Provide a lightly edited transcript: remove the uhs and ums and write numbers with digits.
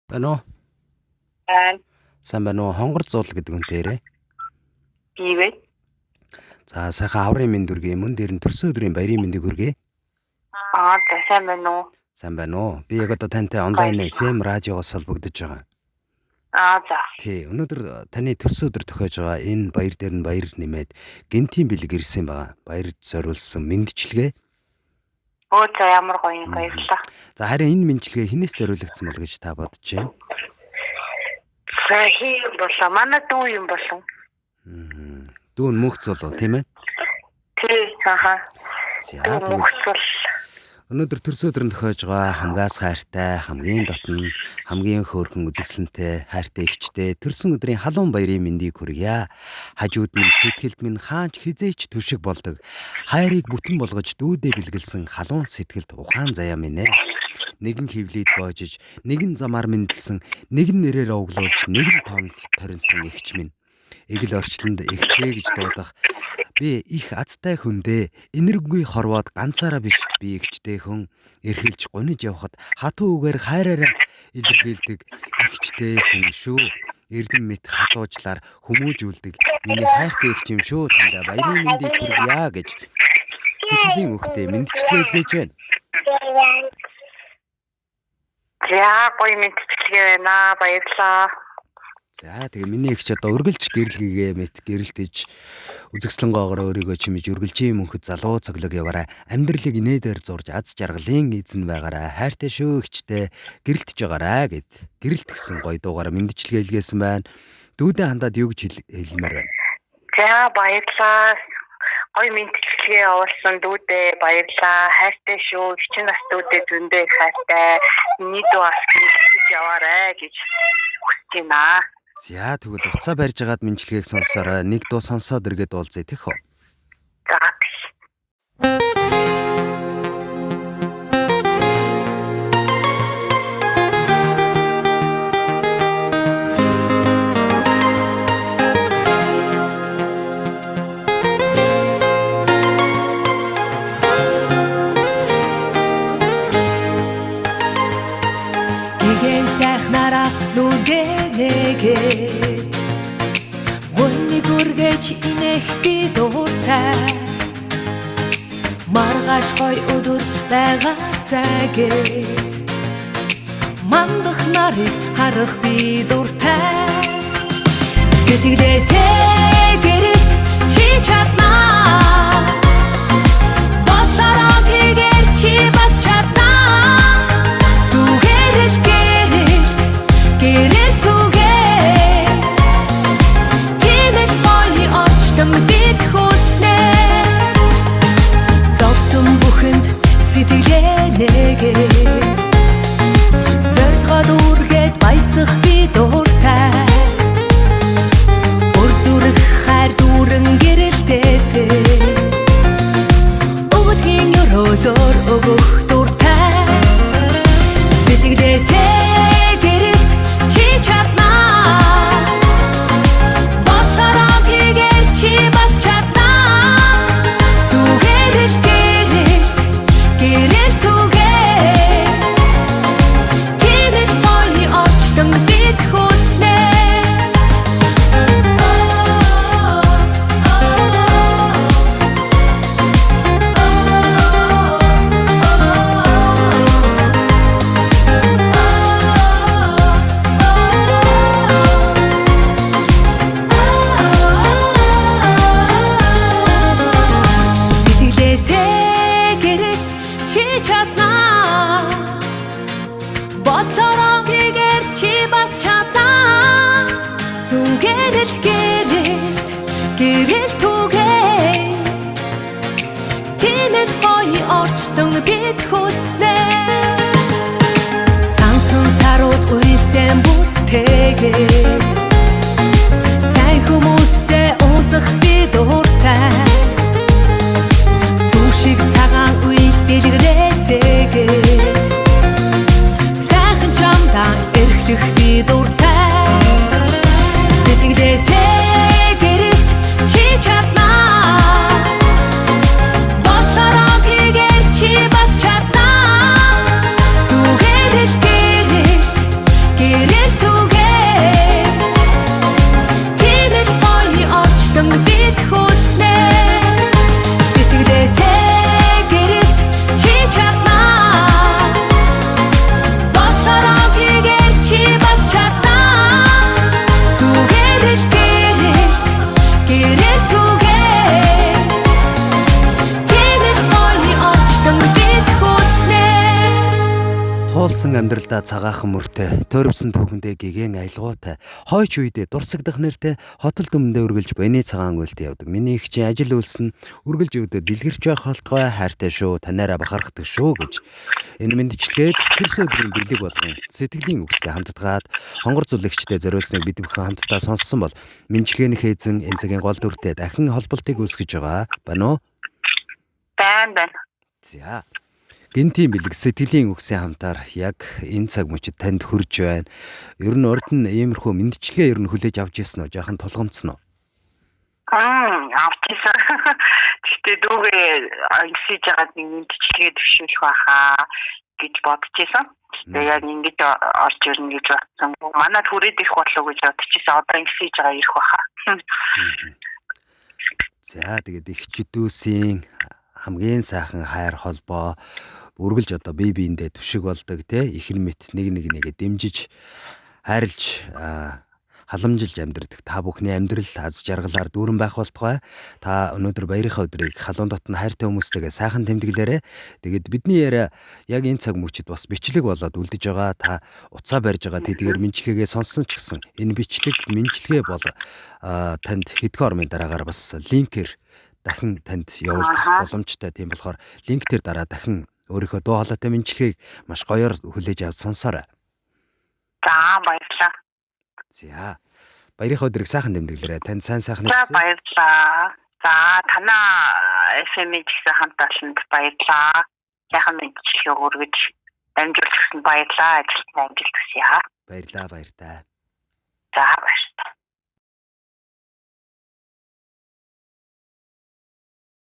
Байна уу? Байна. Сайн байна уу? Хонгор зуул гэдэг үнтээрээ. Бивэ. За сайхан аврын мэнд хүргэе. Мөн дээр нь төрсөн өдрийн баярын мэндийг хүргэе. Сайн байна уу? Сайн байна уу? Би яг одоо тантай онлайн FM радиогоос холбогдож байгаа. За. Тий, өнөөдөр таны төрсөн өдөр тохиож байгаа энэ баяр дээр нь баяр нэмээд гинтийн бэлэг ирсэн байгаа. Баярд зориулсан мэндчилгээ. За ямар гоё юм баярлалаа. За харин энэ мэндчилгээ хинээс зориулагдсан бол гэж та бодож байна? За хийм болоо. Манай дүү юм болов. Дүүн мөхц болов тийм ээ? Тий, За мөхцөл. өнөөдөр төрсөн өдрөнд тохиож байгаа хамгаас хайртай, хамгийн дотн, хамгийн хөөрхөн үзэсгэлэнтэй, хайртай эгчтэй төрсөн өдрийн халуун баярын мэндийг хүргье. Хажууд минь сэтгэлд минь хаанч хизээч түшиг болдог. Хайрыг бүтэн болгож дүүдээ бэлгэлсэн халуун сэтгэлд ухаан заяа минь ээ. Нэгэн хөвлөд боожиж, нэгэн замаар мэндэлсэн, нэгэн нэрээр оглуулж, нэгэн тоон торинсон эгч минь. Эгэл орчлонд эгчээ гэж дуудах. Би их азтай хүндээ энэргүй хорвоод ганцаараа биш би эгчтэй хүн эрхэлж гуниж явхад хатуу үгээр хайраараа илэрхийлдэг эгчтэй хүн шүү. Эрдэн мэт хатуужлаар хүмүүжүүлдэг миний хайртай эгч юм шүү. Тандаа баярын мэндийг хүргье гэж сэтгэлийн өгтөө мэндчлээ хэлж байна. За гоё мэдчилгээ байна. Баярлалаа. За тэгээ миний эгч одоо өргөлж гэрэлгээгээ мэт гэрэлтэж үзэсгэлэнгоогоор өөрийгөө чимэж өргөлжийн мөнхөд залуу цоглог яваарай. Амьдралыг инээдээр зурж аз жаргалын эзэн байгаарай. Хайртай шүү эгчтэй гэрэлтэж байгаарай гэд гэрэлтгсэн гоё дуугаараа мэндчлэгээ хэлгээсэн байна. Дүүдээ хандаад юу гэж хэлмээр байна? За баярлалаа. Гоё мэдчилгээ явуулсан дүүдээ баярлалаа. Хайртай шүү. Эгчин нас дүүдээ зөндөө хайртай. Миний дүү бас гэрэлтэж яваарай гэж хүсэж байна. За тэгвэл уцаа барьж агаад мэндчлэгийг сонсороо. Нэг дуу сонсоод иргэд уулзъя тийх үү? За. Гэгэн сайхнараа нүгэнэгээ Гойны гүргэж инэх би дууртай Маргааш гой өдөр байгаасаа гээд Мандах нарыг харах би дууртай Гэтэгдээсээ гэрэлт чи чаднаа Бодлороо тэгэр чи бас чаднаа Зүгээрэл гэрэл түгээ Тимэл гоё орчлон бид хүснэ Зовсон бүхэнд сэтгэлээ нэгээд Зорилгоо дүүргээд баясах би дууртай Өр зүрх хайр дүүрэн гэрэлтээсээ Өвөлгийн өрөөлөөр өгөх дууртай Сэтгэлээсээ гэрэлт чи чаднаа Бодлороо тэгэр чи бас чаднаа Зүгээрэл гэрэл түгээ Тимэл гоё орчлон бид хүснэ Сэтгэлээсээ гэрэл чи чаднаа Бодлороо тэгэр чи бас чаднаа Зүгээрэл гэрэл түгээ Тимэл гоё орчлон бид хүснэ Сансан саруул уйсэн бүтээгээд Сайн хүмүүстэй уулзах би дууртай Сүшиг цагаан үйл дэлгэрээсээгээд Сайхан чамдаа эрхлэх би дууртай Сэтгэлээсээ гэрэлт чи чаднаа Бодлороо тэгэр чи бас чаднаа Зүгээрэл гэрэл түгээ гэрэл гоё орчлон бид хүснэ сэтгэлээсээ гэрэлт чи чаднаа боцорогигээр чи бас чаднаа зүгээрэл гэрэл түгээ гэрэл гоё орчлон бид хүснэ Туулсан амьдралдаа цагаахан мөртэй, тойрвсон түүхэндээ гэгэн аялгаутай, хойч үедээ дурсагдах нэртэй хотол дүмэндээ үргэлж боёны цагаан үйлд явдаг. Миний их чинь ажил үйлсэн үргэлж өвдө дэлгэрч байх холтгой хайртай шүү, танаараа бахархдаг шүү гэж. Энэ мэндчлээд төрс өдрийн бэлэг болгон сэтгэлийн үгстэй хамтдгаад хонгор зүлэгчтэй зориулсныг бид бүхэн хамтдаа сонссон бол мэнчилгээнийхээ эзэн энэ цагийн гол дүртэй дахин холболтыг үүсгэж байгаа. Байна уу? байна. За. Гинтийн бэлэг сэтгэлийн үгсийн хамтаар яг энэ цаг мөчид танд хүрж байна. Ер нь урд нь иймэрхүү мэдчилгээ ер нь хүлээж авч ирсэн үү? Жаахан тулгамдсан уу? Автисан. Тэгтээ дүүгээ ангисиж байгаа нэг мэдчилгээ төвшүүлэх байхаа гэж бодчихсон. Тэгээ яг ингэж орж ирнэ гэж бодсон. Манайд хүрээд ирэх болов уу гэж бодчихсон. Одоо ангисиж байгаа ирэх байхаа. За тэгээд эхчдүүсийн хамгийн сайхан хайр холбоо үргэлж одоо бие биендээ түшиг болдог те ихэр мэт нэгээ дэмжиж хайрлж халамжилж амьдрдаг та бүхний амьдрал аз жаргалаар дүүрэн байх болтугай. Та өнөөдөр баярынхаа өдрийг халуун дотн хайртай хүмүүстэйгээ сайхан тэмдэглээрэй. Тэгээд бидний яриа яг энэ цаг мөчид бас бичлэг болоод үлдэж байгаа. Та уцаа барьж байгаа тэдгээр мэнчилгээгээ сонссон ч гэсэн энэ мэнчилгээ бол танд хэдхэн орны дараагаар бас линкээр дахин танд явуулах боломжтой. Тийм болохоор линктэр дараа дахин өөрийнхөө дуу хоолойтой мэнчилгээг маш гоёор хүлээж авч сонсоорой. За баярлалаа. За баярынхаа өдрийг сайхан тэмдэглээрэй. Танд сайн За баярлалаа. За танаа FM-ийн гэсэн хамт олонд баярлалаа. Сайхан мэнчилгээ өргөж дамжуулчихсан баярлалаа. Ажилтны амжилт хүсье. Баярлалаа баяртай.